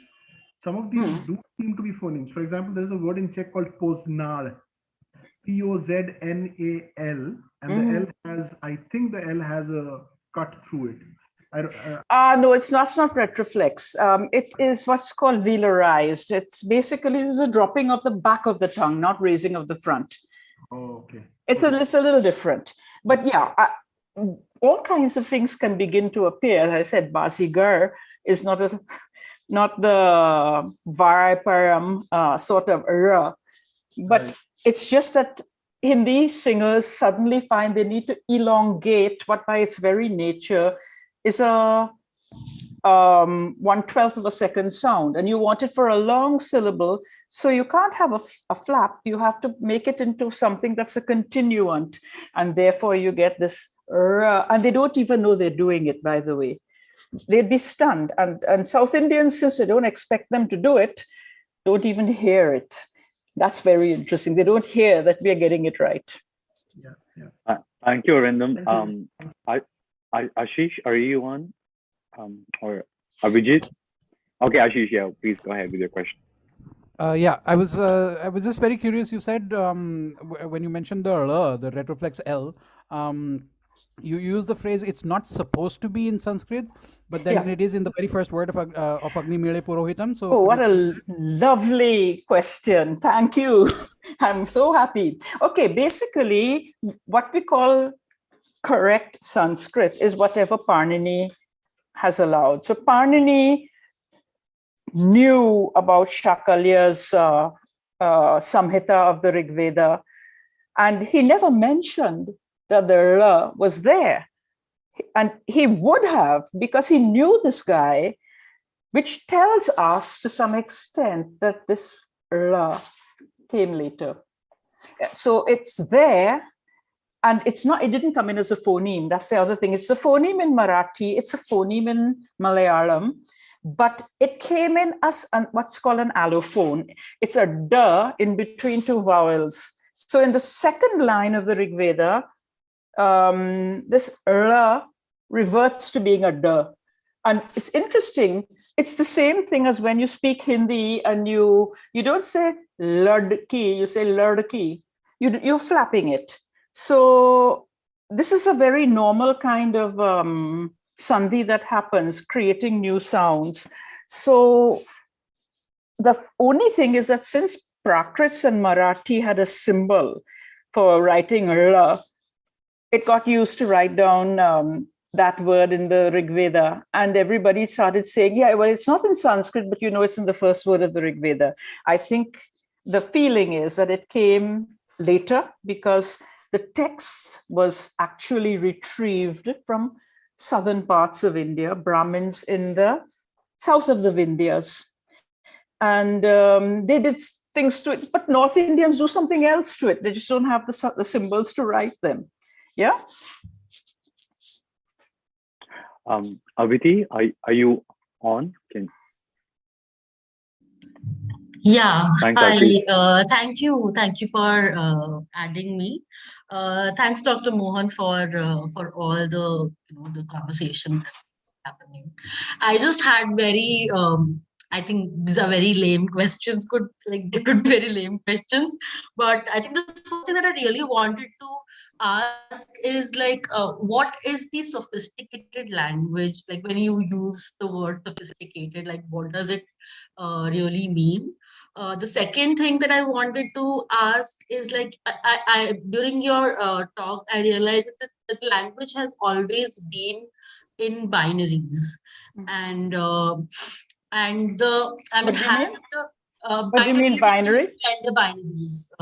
Some of these do seem to be phonemes. For example, there's a word in Czech called Poznal, Poznal, and the L has, I think the L has a cut through it. No, it's not retroflex. It is what's called velarized. It's basically a dropping of the back of the tongue, not raising of the front. Oh, okay. It's a little different, but yeah, all kinds of things can begin to appear. As I said, Bazigar is not the Variparam sort of ra, but right. It's just that Hindi singers suddenly find they need to elongate what by its very nature is a 1/12 of a second sound, and you want it for a long syllable, so you can't have a flap. You have to make it into something that's a continuant, and therefore you get this and they don't even know they're doing it, by the way. They'd be stunned, and South Indians, since they don't expect them to do it, don't even hear it. That's very interesting. They don't hear that we are getting it right. Yeah. Thank you, Arindam. Ashish, are you on? Or Abhijit? Okay, Ashish, yeah, please go ahead with your question. Yeah, I was just very curious. You said when you mentioned the retroflex L, you use the phrase "it's not supposed to be" in Sanskrit, but then it is in the very first word of Agni Mele Purohitam. So, oh, what a lovely question! Thank you. I'm so happy. Okay, basically, what we call correct Sanskrit is whatever Parnini has allowed. So Parnini knew about Shakalya's Samhita of the Rigveda, and he never mentioned that the R was there. And he would have, because he knew this guy, which tells us to some extent that this R came later. So it's there. And it didn't come in as a phoneme. That's the other thing. It's a phoneme in Marathi. It's a phoneme in Malayalam. But it came in as what's called an allophone. It's a D in between two vowels. So in the second line of the Rigveda, this R reverts to being a D. And it's interesting. It's the same thing as when you speak Hindi and you don't say ladki, you say ladki. You're flapping it. So this is a very normal kind of sandhi that happens, creating new sounds. So the only thing is that since Prakrits and Marathi had a symbol for writing R, it got used to write down that word in the Rigveda, and everybody started saying, yeah, well, it's not in Sanskrit, but it's in the first word of the Rigveda. I think the feeling is that it came later because the text was actually retrieved from southern parts of India, Brahmins in the south of the Vindhyas. And they did things to it, but North Indians do something else to it. They just don't have the symbols to write them. Yeah? Aviti, are you on? Yeah, thanks, thank you for adding me. Thanks, Dr. Mohan, for all the conversation that's happening. I just had very I think these are very lame questions. They could be very lame questions, but I think the first thing that I really wanted to ask is like, what is the sophisticated language? Like when you use the word sophisticated, like what does it really mean? The second thing that I wanted to ask is like, during your talk, I realized that the language has always been in binaries, and I mean, What do you mean? has the What do you mean binaries, it means binary? gender binaries,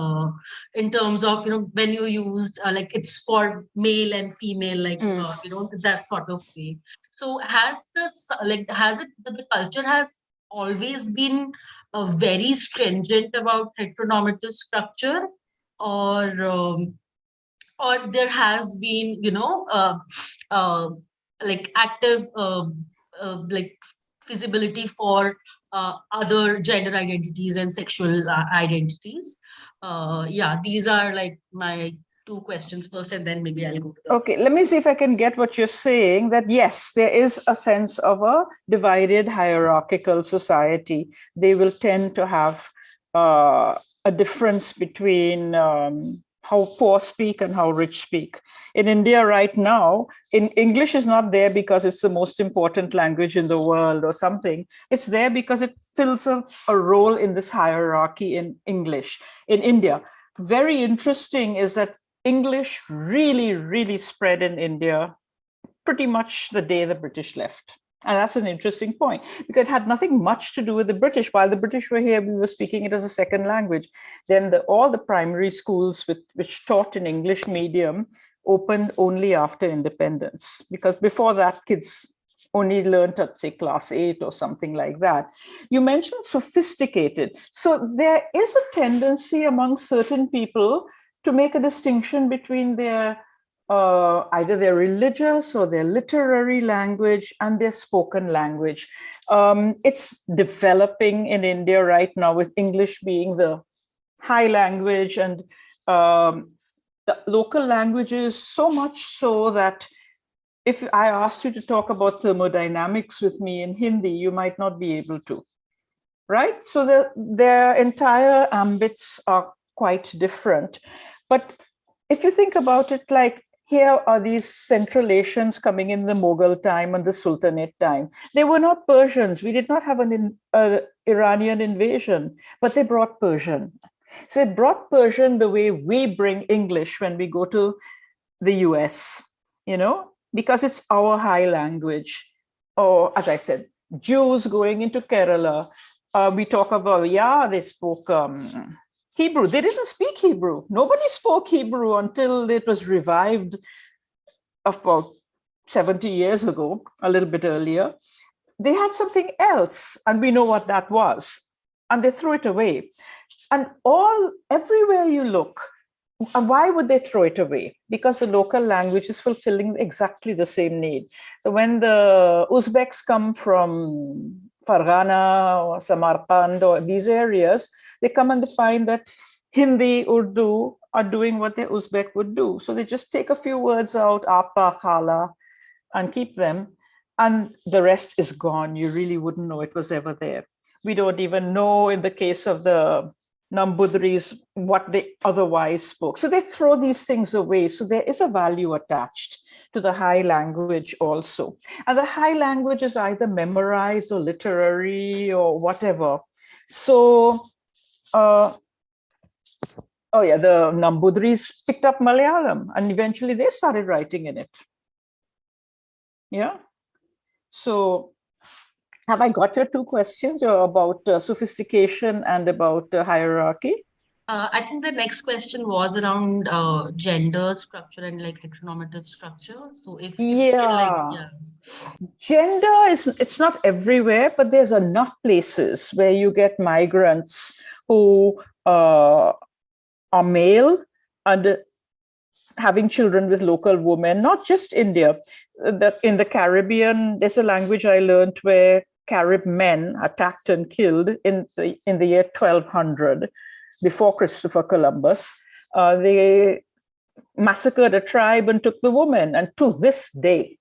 in terms of, when you used like it's for male and female, like that sort of way. So has it the culture has always been very stringent about heteronormative structure, or there has been, uh, like active like feasibility for other gender identities and sexual identities. Yeah, these are like my two questions first, and then maybe I'll go to the. Okay, let me see if I can get what you're saying, that yes, there is a sense of a divided hierarchical society. They will tend to have a difference between how poor speak and how rich speak. In India right now, English is not there because it's the most important language in the world or something. It's there because it fills a role in this hierarchy in English, in India. Very interesting is that English really, really spread in India pretty much the day the British left. And that's an interesting point, because it had nothing much to do with the British. While the British were here, we were speaking it as a second language. Then all the primary schools which taught in English medium opened only after independence, because before that, kids only learned at, say, class 8 or something like that. You mentioned sophisticated. So there is a tendency among certain people to make a distinction between their either their religious or their literary language and their spoken language. It's developing in India right now, with English being the high language and the local languages, so much so that if I asked you to talk about thermodynamics with me in Hindi, you might not be able to, right? So their entire ambits are quite different. But if you think about it, like, here are these Central Asians coming in the Mughal time and the Sultanate time. They were not Persians. We did not have an Iranian invasion, but they brought Persian. So it brought Persian the way we bring English when we go to the US, because it's our high language. Or, as I said, Jews going into Kerala, we talk about, they spoke Hebrew. They didn't speak Hebrew. Nobody spoke Hebrew until it was revived about 70 years ago, a little bit earlier. They had something else, and we know what that was. And they threw it away. And everywhere you look, why would they throw it away? Because the local language is fulfilling exactly the same need. So when the Uzbeks come from Fargana or Samarkand or these areas, they come and they find that Hindi, Urdu are doing what the Uzbek would do. So they just take a few words out, apa, khala, and keep them. And the rest is gone. You really wouldn't know it was ever there. We don't even know, in the case of the Nambudris, what they otherwise spoke. So they throw these things away. So there is a value attached to the high language also. And the high language is either memorized or literary or whatever. So, the Nambudris picked up Malayalam and eventually they started writing in it. Yeah. So have I got your two questions about sophistication and about hierarchy? I think the next question was around gender structure and like heteronormative structure. So if you can, gender it's not everywhere, but there's enough places where you get migrants who are male and having children with local women, not just India. In the Caribbean, there's a language I learned where Carib men attacked and killed in the year 1200, before Christopher Columbus. They massacred a tribe and took the women. And to this day,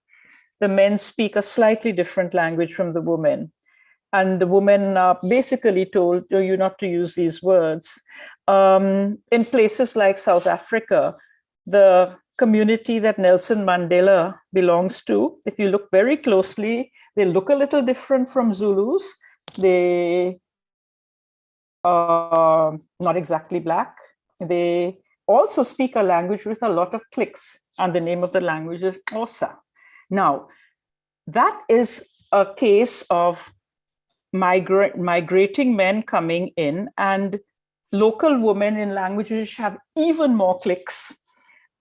the men speak a slightly different language from the women. And the women are basically told you not to use these words. In places like South Africa, the community that Nelson Mandela belongs to. If you look very closely, they look a little different from Zulus. They are not exactly black. They also speak a language with a lot of clicks, and the name of the language is Xhosa. Now, that is a case of migrating men coming in, and local women in languages which have even more clicks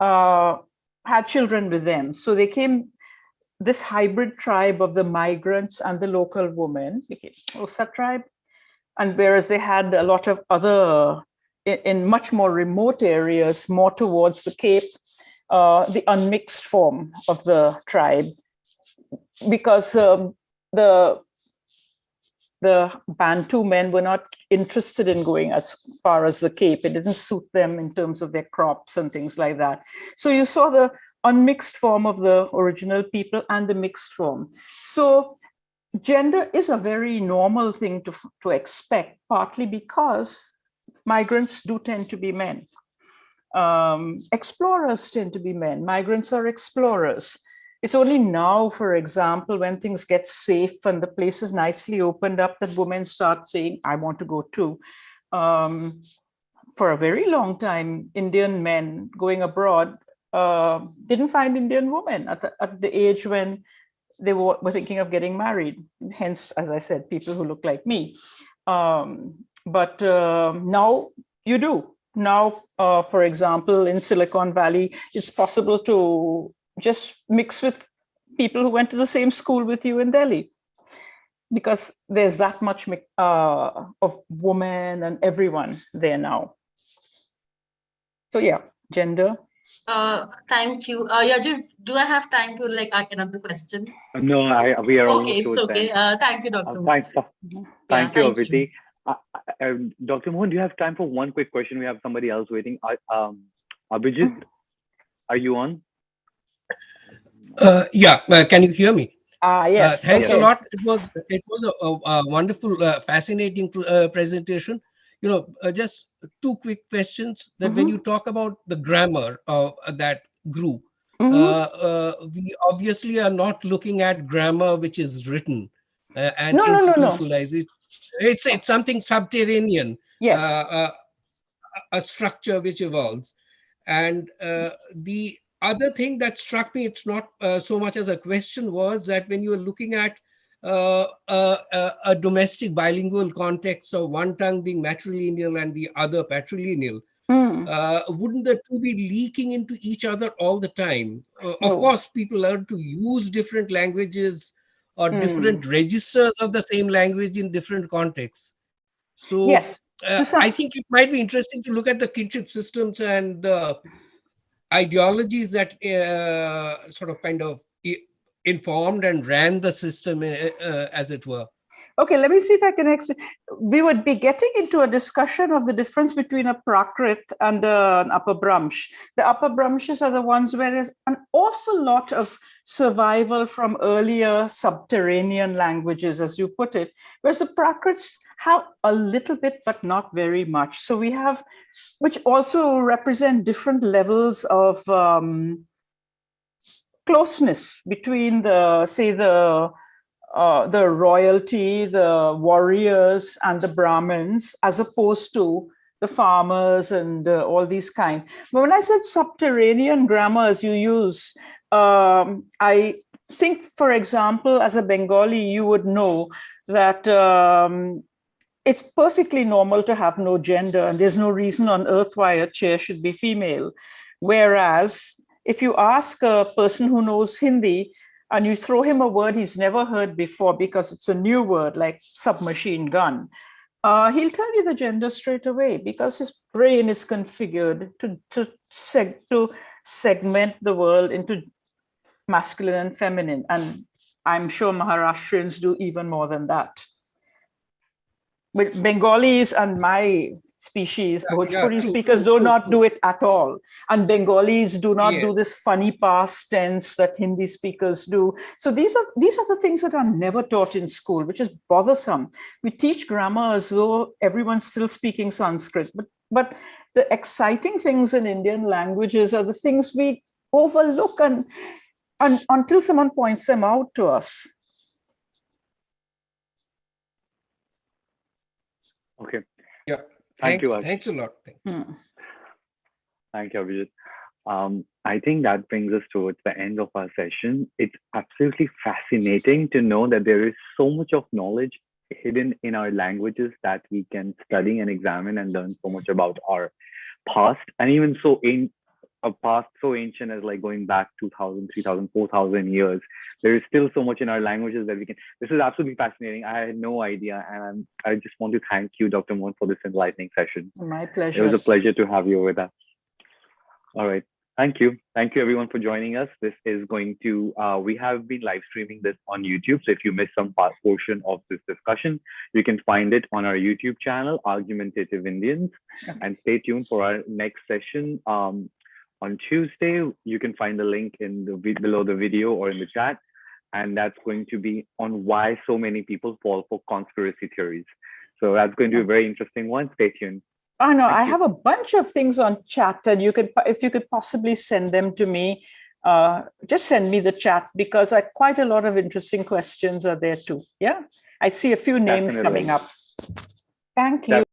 had children with them. So they came, this hybrid tribe of the migrants and the local women became Xhosa tribe. And whereas they had a lot of other, in much more remote areas, more towards the Cape, the unmixed form of the tribe, because the Bantu men were not interested in going as far as the Cape. It didn't suit them in terms of their crops and things like that. So you saw the unmixed form of the original people and the mixed form. So gender is a very normal thing to expect, partly because migrants do tend to be men. Explorers tend to be men. Migrants are explorers. It's only now, for example, when things get safe and the place is nicely opened up, that women start saying, I want to go too. For a very long time, Indian men going abroad didn't find Indian women at the age when they were thinking of getting married. Hence, as I said, people who look like me. But now you do. Now, for example, in Silicon Valley, it's possible to just mix with people who went to the same school with you in Delhi, because there's that much of women and everyone there now. So yeah, gender. Thank you. Yeah, do I have time to ask another question? No, we are almost okay. It's okay. Thank you, Dr. Thank you, Aviti. Dr. Mohan, do you have time for one quick question? We have somebody else waiting. Abhijit, are you on? Yeah, can you hear me? Yes. Thanks a lot. It was a wonderful, fascinating presentation. Just two quick questions. That when you talk about the grammar that grew, we obviously are not looking at grammar which is written and institutionalized. No. It's something subterranean. Yes. A structure which evolves, and the other thing that struck me, it's not so much as a question, was that when you were looking at a domestic bilingual context of one tongue being matrilineal and the other patrilineal, wouldn't the two be leaking into each other all the time? Of course, people learn to use different languages or different registers of the same language in different contexts. So yes. I think it might be interesting to look at the kinship systems and the ideologies that sort of kind of informed and ran the system, as it were. Okay, let me see if I can explain. We would be getting into a discussion of the difference between a Prakrit and an Upper Brahmish. The Upper Brahmishes are the ones where there's an awful lot of survival from earlier subterranean languages, as you put it, whereas the Prakrits have a little bit, but not very much. So we have, which also represent different levels of closeness between the royalty, the warriors, and the Brahmins, as opposed to the farmers and all these kinds. But when I said subterranean grammars you use, I think, for example, as a Bengali, you would know that it's perfectly normal to have no gender, and there's no reason on earth why a chair should be female. Whereas if you ask a person who knows Hindi, and you throw him a word he's never heard before because it's a new word like submachine gun, he'll tell you the gender straight away, because his brain is configured to segment the world into masculine and feminine. And I'm sure Maharashtrians do even more than that. But Bengalis and my species, Bhojpuri speakers, do not do it at all. And Bengalis do not do this funny past tense that Hindi speakers do. So these are the things that are never taught in school, which is bothersome. We teach grammar as though everyone's still speaking Sanskrit. But the exciting things in Indian languages are the things we overlook and until someone points them out to us. Okay. Yeah. Thank you. Thanks a lot. Thank you, Abhijit. I think that brings us towards the end of our session. It's absolutely fascinating to know that there is so much of knowledge hidden in our languages that we can study and examine and learn so much about our past, and even so in a past so ancient as like going back 2,000, 3,000, 4,000 years. There is still so much in our languages that we can. This is absolutely fascinating. I had no idea, and I just want to thank you, Dr. Mohan, for this enlightening session. My pleasure. It was a pleasure to have you with us. All right. Thank you. Thank you, everyone, for joining us. This is going to, we have been live streaming this on YouTube. So if you missed some portion of this discussion, you can find it on our YouTube channel, Argumentative Indians. And stay tuned for our next session on Tuesday. You can find the link in the below the video or in the chat. And that's going to be on why so many people fall for conspiracy theories. So that's going to be a very interesting one. Stay tuned. Oh no, I have a bunch of things on chat, and you could, if you could possibly send them to me, just send me the chat, because quite a lot of interesting questions are there too. Yeah, I see a few names coming up. Thank you.